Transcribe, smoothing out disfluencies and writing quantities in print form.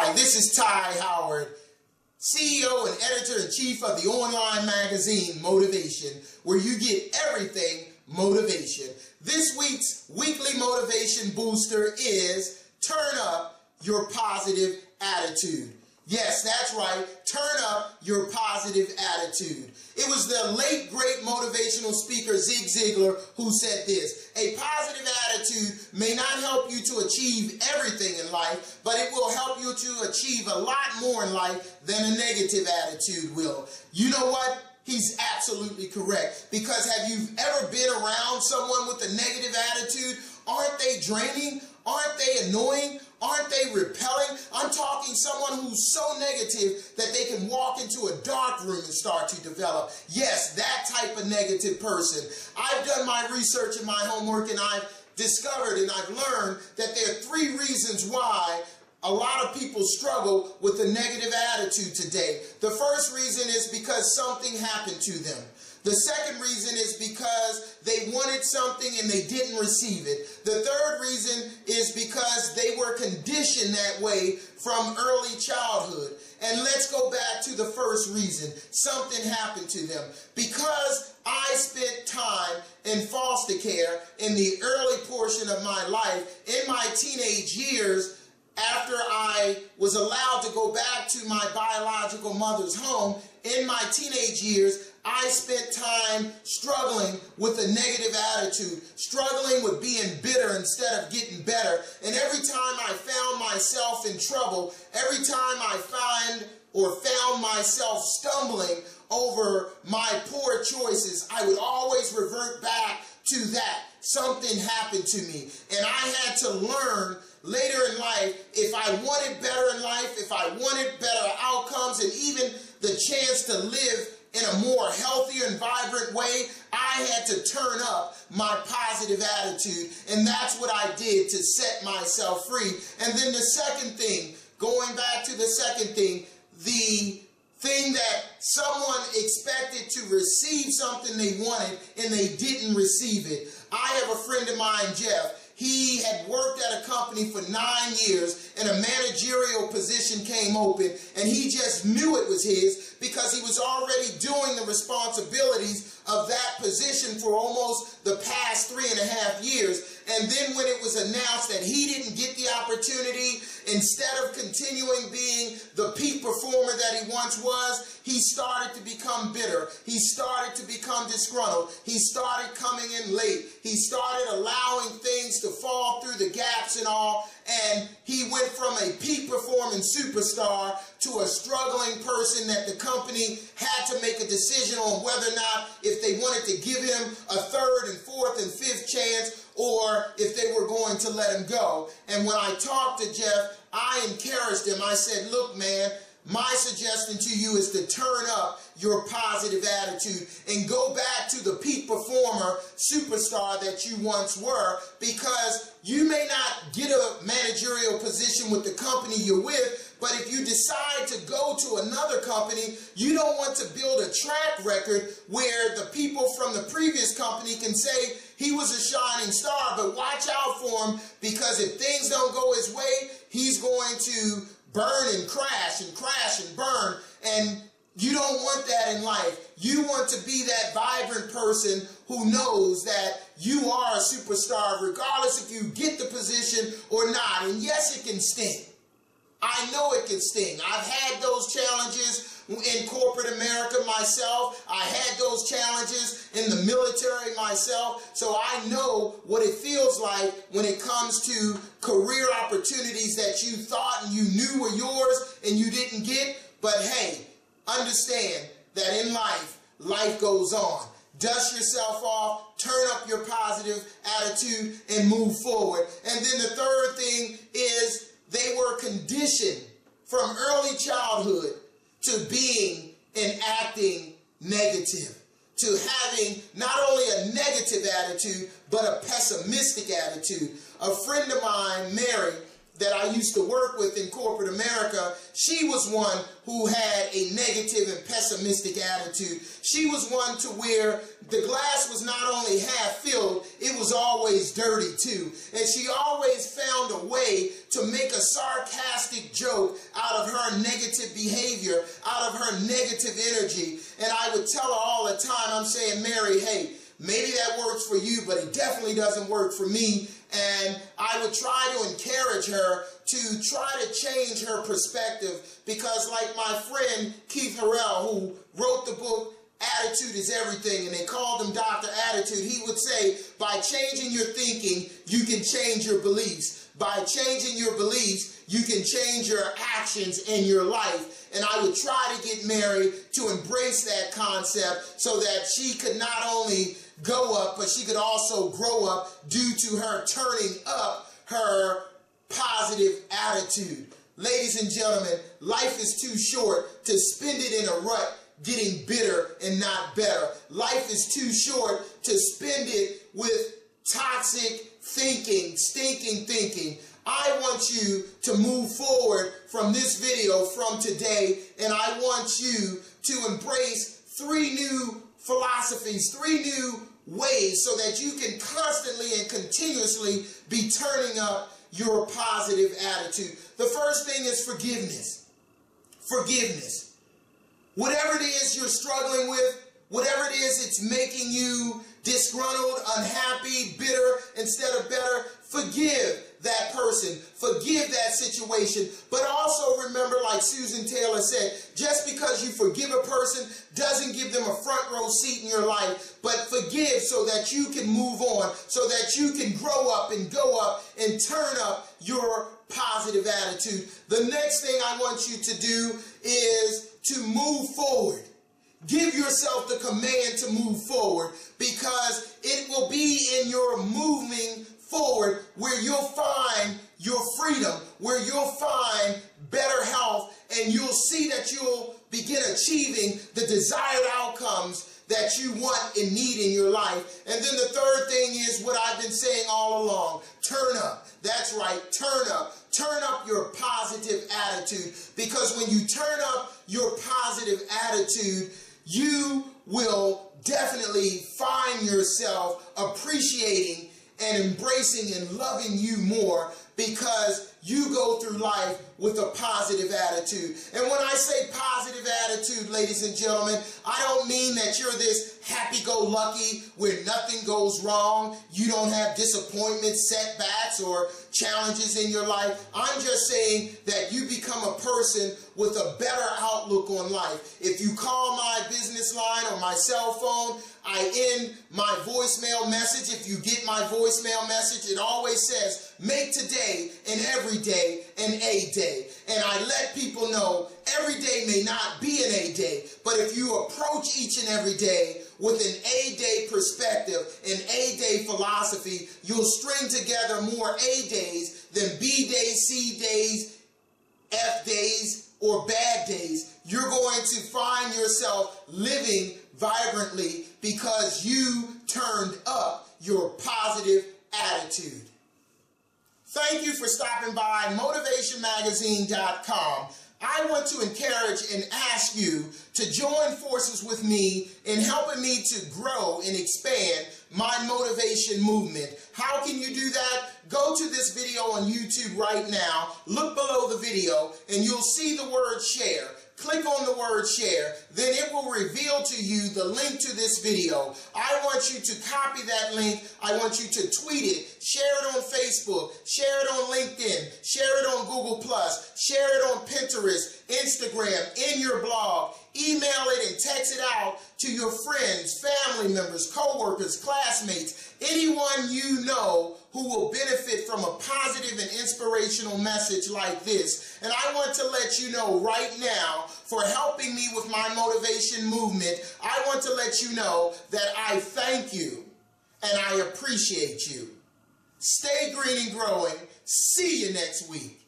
Hi, this is Ty Howard, CEO and editor-in-chief of the online magazine Motivation, where you get everything motivation. This week's weekly motivation booster is turn up your positive attitude. Yes, that's right. Turn up your positive attitude. It was the late, great motivational speaker Zig Ziglar who said this: a positive attitude may not help you to achieve everything in life, but it will help you to achieve a lot more in life than a negative attitude will. You know what? He's absolutely correct. Because have you ever been around someone with a negative attitude? Aren't they draining? Aren't they annoying? Aren't they repelling? I'm talking someone who's so negative that they can walk into a dark room and start to develop. Yes, that type of negative person. I've done my research and my homework, and I've discovered and I've learned that there are 3 reasons why a lot of people struggle with a negative attitude today. The first reason is because something happened to them. The second reason is because they wanted something and they didn't receive it. The third reason is because they were conditioned that way from early childhood. And let's go back to the first reason. Something happened to them. Because I spent time in foster care in the early portion of my life, in my teenage years, after I was allowed to go back to my biological mother's home, in my teenage years, I spent time struggling with a negative attitude, struggling with being bitter instead of getting better. And every time I found myself in trouble, every time I found myself stumbling over my poor choices, I would always revert back to that. Something happened to me, and I had to learn later in life, if I wanted better in life, if I wanted better outcomes, and even the chance to live in a more healthier and vibrant way, I had to turn up my positive attitude. And that's what I did to set myself free. And then the second thing, going back to the second thing, the thing that someone expected to receive something they wanted and they didn't receive it. I have a friend of mine, Jeff. He had worked at a company for 9 years, and a managerial position came open, and he just knew it was his because he was already doing the responsibilities of that position for almost the past 3.5 years. And then when it was announced that he didn't get the opportunity, instead of continuing being the peak performer that he once was, he started to become bitter. He started to become disgruntled. He started coming in late. He started allowing things to fall through the gaps and all. And he went from a peak performing superstar to a struggling person that the company had to make a decision on whether or not if they wanted to give him a 3rd and 4th and 5th chance, or if they were going to let him go. And when I talked to Jeff, I encouraged him. I said, look, man, my suggestion to you is to turn up your positive attitude and go back to the peak performer superstar that you once were, because you may not get a managerial position with the company you're with, but if you decide to go to another company, you don't want to build a track record where the people from the previous company can say he was a shining star, but watch out for him, because if things don't go his way, he's going to burn and crash and burn. And you don't want that in life. You want to be that vibrant person who knows that you are a superstar regardless if you get the position or not. And yes, it can sting. I know it can sting. I've had those challenges in corporate America myself. I had those challenges in the military myself. So I know what it feels like when it comes to career opportunities that you thought and you knew were yours and you didn't get. But hey, understand that in life, life goes on. Dust yourself off, turn up your positive attitude, and move forward. And then the third thing is, they were conditioned from early childhood to being and acting negative, to having not only a negative attitude, but a pessimistic attitude. A friend of mine, Mary, that I used to work with in corporate America, she was one who had a negative and pessimistic attitude. She was one to where the glass was not only half filled, it was always dirty too. And she always found a way to make a sarcastic joke out of her negative behavior, out of her negative energy. And I would tell her all the time, I'm saying, Mary, hey, maybe that works for you, but it definitely doesn't work for me. And I would try to encourage her to try to change her perspective, because like my friend Keith Harrell, who wrote the book Attitude is Everything, and they called him Dr. Attitude, he would say, by changing your thinking, you can change your beliefs. By changing your beliefs, you can change your actions in your life. And I would try to get Mary to embrace that concept so that she could not only go up, but she could also grow up due to her turning up her positive attitude. Ladies and gentlemen, life is too short to spend it in a rut getting bitter and not better. Life is too short to spend it with toxic thinking, stinking thinking. I want you to move forward from this video from today, and I want you to embrace 3 new philosophies, 3 new ways so that you can constantly and continuously be turning up your positive attitude. The first thing is forgiveness. Forgiveness. Whatever it is you're struggling with, whatever it is it's making you disgruntled, unhappy, bitter instead of better, forgive that person, forgive that situation. But also remember, like Susan Taylor said, just because you forgive a person doesn't give them a front row seat in your life, but forgive so that you can move on, so that you can grow up and go up and turn up your positive attitude. The next thing I want you to do is to move forward. Give yourself the command to move forward, because it will be in your moving forward where you'll find your freedom, where you'll find better health, and you'll see that you'll begin achieving the desired outcomes that you want and need in your life. And then the third thing is what I've been saying all along. Turn up. That's right. Turn up. Turn up your positive attitude, because when you turn up your positive attitude, you will definitely find yourself appreciating and embracing and loving you more, because you go through life with a positive attitude. And when I say positive attitude, ladies and gentlemen, I don't mean that you're this happy-go-lucky where nothing goes wrong, you don't have disappointments, setbacks, or challenges in your life. I'm just saying that you become a person with a better outlook on life. If you call my business line or my cell phone, I end my voicemail message. If you get my voicemail message, it always says, make today and every day an A day. And I let people know every day may not be an A day, but if you approach each and every day with an A day perspective, an A day philosophy, you'll string together more A days than B days, C days, F days, or bad days. You're going to find yourself living vibrantly because you turned up your positive attitude. Thank you for stopping by MotivationMagazine.com. I want to encourage and ask you to join forces with me in helping me to grow and expand my motivation movement. How can you do that? Go to this video on YouTube right now, look below the video, and you'll see the word share. Click on the word share, then it will reveal to you the link to this video. I want you to copy that link. I want you to tweet it, share it on Facebook, share it on LinkedIn, share it on Google+, share it on Pinterest, Instagram, in your blog. Email it and text it out to your friends, family members, co-workers, classmates, anyone you know who will benefit from a positive and inspirational message like this. And I want to let you know right now, for helping me with my motivation movement, I want to let you know that I thank you and I appreciate you. Stay green and growing. See you next week.